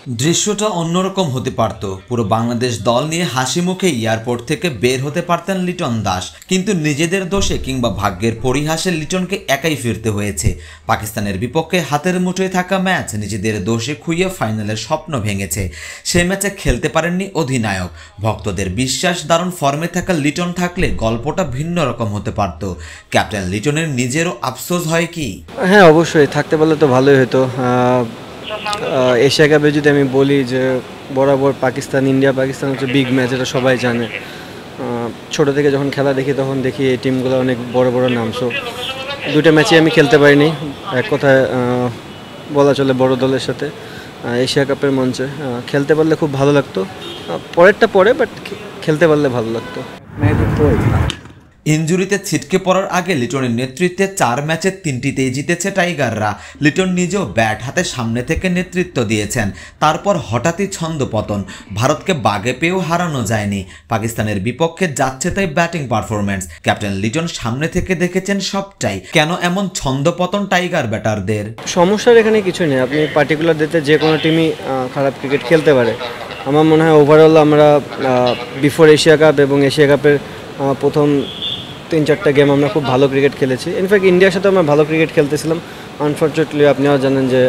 দৃশ্যটা অন্যরকম হতে পারত। পুরো বাংলাদেশ দল নিয়ে হাসি মুখে এয়ারপোর্ট থেকে বের হতে পারতেন লিটন দাস, কিন্তু নিজেদের দোষে কিংবা ভাগ্যের পরিহাসে লিটনকে একাই ফিরতে হয়েছে। পাকিস্তানের বিপক্ষে হাতের মুঠোয় থাকা ম্যাচ নিজেদের দোষে খুইয়ে ফাইনালের স্বপ্ন ভেঙেছে। সেই ম্যাচে খেলতে পারেননি অধিনায়ক। ভক্তদের বিশ্বাস, দারুণ ফর্মে থাকা লিটন থাকলে গল্পটা ভিন্ন রকম হতে পারত। ক্যাপ্টেন লিটনের নিজেরও আফসোস হয় কি? হ্যাঁ, অবশ্যই থাকতে পারলে তো ভালোই হতো। এশিয়া কাপে যদি আমি বলি যে বরাবর পাকিস্তান ইন্ডিয়া পাকিস্তান হচ্ছে বিগ ম্যাচ, এটা সবাই জানে। ছোটো থেকে যখন খেলা দেখি তখন দেখি এই টিমগুলো অনেক বড় বড় নাম। সো দুটো ম্যাচে আমি খেলতে পারিনি, এক কথায় বলা চলে বড় দলের সাথে এশিয়া কাপের মঞ্চে। খেলতে পারলে খুব ভালো লাগতো, পরেরটা পরে, বাট খেলতে পারলে ভালো লাগতো। ইনজুরিতে ছিটকে পড়ার আগে লিটনের নেতৃত্বে 4 ম্যাচের 3টিতেই জিতেছে টাইগাররা। লিটন নিজেও ব্যাট হাতে সামনে থেকে নেতৃত্ব দিয়েছেন। তারপর হঠাৎই ছন্দপতন। ভারতকে বাগে পেয়েও হারানো যায়নি। পাকিস্তানের বিপক্ষে যাচ্ছে তাই ব্যাটিং পারফরম্যান্স। ক্যাপ্টেন লিটন সামনে থেকে দেখেছেন সবটাই। কেন এমন ছন্দপতন টাইগার ব্যাটারদের? সমস্যার এখানে কিছু নেই। আপনি পার্টিকুলার ডেতে যে কোনো টিমই খারাপ ক্রিকেট খেলতে পারে। আমার মনে হয় ওভারঅল আমরা বিফোর এশিয়া কাপ এবং এশিয়া কাপের প্রথম 3-4টা গেম আমরা খুব ভালো ক্রিকেট খেলেছি। ইনফ্যাক্ট ইন্ডিয়ার সাথে আমরা ভালো ক্রিকেট খেলতেছিলাম। আনফর্চুনেটলি আপনিও জানেন যে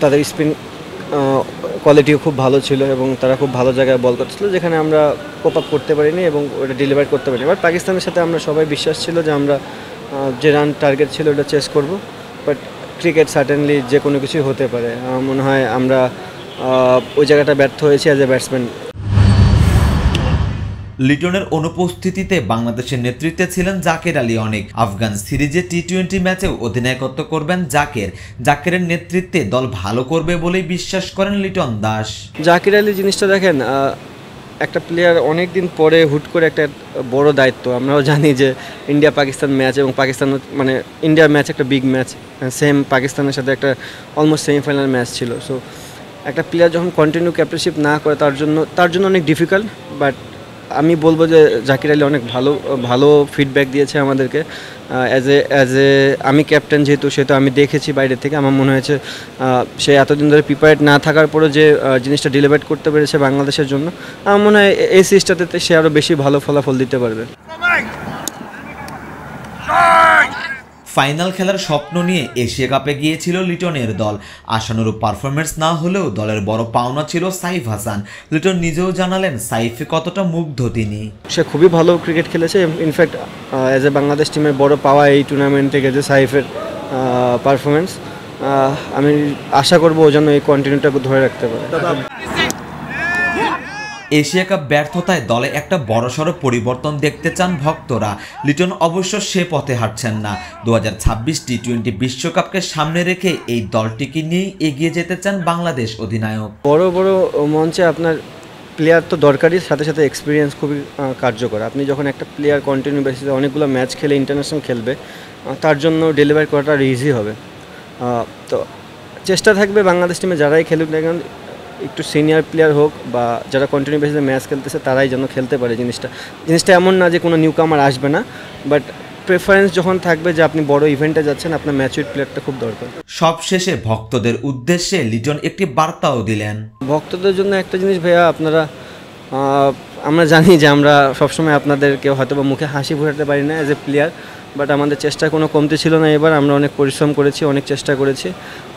তাদের স্পিন কোয়ালিটিও খুব ভালো ছিল এবং তারা খুব ভালো জায়গায় বল করছিল, যেখানে আমরা কোপ আপ করতে পারিনি এবং ওটা ডেলিভার করতে পারিনি। এবার পাকিস্তানের সাথে আমরা সবাই বিশ্বাস ছিল যে আমরা যে রান টার্গেট ছিল ওটা চেস করব। বাট ক্রিকেট সার্টেনলি যে কোনো কিছুই হতে পারে। আমার মনে হয় আমরা ওই জায়গাটা ব্যর্থ হয়েছি অ্যাজ এ ব্যাটসম্যান। লিটনের অনুপস্থিতিতে বাংলাদেশের নেতৃত্বে ছিলেন জাকের আলী অনেক। আফগান সিরিজে টি-20 ম্যাচেও অধিনায়কত্ব করবেন জাকেরের নেতৃত্বে দল ভালো করবে বলেই বিশ্বাস করেন লিটন দাস। জাকির আলী জিনিসটা দেখেন, একটা প্লেয়ার অনেক দিন পরে হুট করে একটা বড় দায়িত্ব। আমরাও জানি যে ইন্ডিয়া পাকিস্তান ম্যাচ এবং পাকিস্তান মানে ইন্ডিয়ার ম্যাচ একটা বিগ ম্যাচ, সেম পাকিস্তানের সাথে একটা অলমোস্ট সেমিফাইনাল ম্যাচ ছিল। সো একটা প্লেয়ার যখন কন্টিনিউ ক্যাপ্টেনশিপ না করে তার জন্য অনেক ডিফিকাল্ট। বাট আমি বলবো যে জাকির আলী অনেক ভালো ফিডব্যাক দিয়েছে আমাদেরকে। অ্যাজ এ আমি ক্যাপ্টেন যেহেতু, সেহেতু আমি দেখেছি বাইরে থেকে। আমার মনে হয়েছে সে এতদিন ধরে প্রিপেয়ার্ড না থাকার পরেও যে জিনিসটা ডেলিভার করতে পেরেছে বাংলাদেশের জন্য, আমার মনে হয় এই সিরিজটাতে সে আরও বেশি ভালো ফলাফল দিতে পারবে। ফাইনাল খেলার স্বপ্ন নিয়ে এশিয়া কাপে গিয়েছিল লিটনের দল। আশানুরূপ পারফরমেন্স না হলেও দলের বড় পাওনা ছিল সাইফ হাসান। লিটন নিজেও জানালেন সাইফে কতটা মুগ্ধ তিনি। সে খুবই ভালো ক্রিকেট খেলেছে। ইনফ্যাক্ট অ্যাজ এ বাংলাদেশ টিমের বড় পাওয়া এই টুর্নামেন্ট থেকে যে সাইফের পারফরমেন্স, আমি আশা করবো ও যেন এই কন্টিনিউটা ধরে রাখতে পারে। এশিয়া কাপ ব্যর্থতায় দলে একটা বড়সড় পরিবর্তন দেখতে চান ভক্তরা। লিটন অবশ্য সে পথে হাঁটছেন না। 2026 টি-20 বিশ্বকাপকে সামনে রেখে এই দলটিকে নিয়েই এগিয়ে যেতে চান বাংলাদেশ অধিনায়ক। বড় বড় মঞ্চে আপনার প্লেয়ার তো দরকারই, সাথে সাথে এক্সপিরিয়েন্স খুবই কার্যকর। আপনি যখন একটা প্লেয়ার কন্টিনিউ বেসিসে অনেকগুলো ম্যাচ খেলে ইন্টারন্যাশনাল খেলবে, তার জন্য ডেলিভার করাটা আর ইজি হবে। তো চেষ্টা থাকবে বাংলাদেশ টিমে যারাই খেলুক না কেন, একটু সিনিয়র প্লেয়ার হোক বা যারা কন্টিনিউ বেসিসে ম্যাচ খেলতেছে তারাই যেন খেলতে পারে। জিনিসটা এমন না যে কোনো নিউ কামার আসবে না, বাট প্রেফারেন্স যখন থাকবে যে আপনি বড় ইভেন্টে যাচ্ছেন, আপনার ম্যাচুইড প্লেয়ারটা খুব দরকার। সবশেষে ভক্তদের উদ্দেশ্যে লিটন একটি বার্তাও দিলেন। ভক্তদের জন্য একটা জিনিস ভাইয়া, আমরা জানি যে আমরা সবসময় আপনাদেরকে হয়তো বা মুখে হাসি ফোটাতে পারি না অ্যাজ এ প্লেয়ার, বাট আমাদের চেষ্টার কোনো কমতি ছিল না। এবার আমরা অনেক পরিশ্রম করেছি, অনেক চেষ্টা করেছি।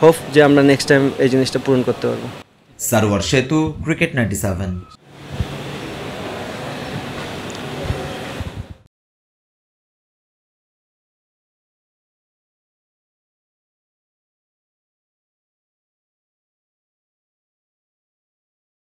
হোপ যে আমরা নেক্সট টাইম এই জিনিসটা পূরণ করতে পারবো। সারোয়ার সেতু, ক্রিকেট 97।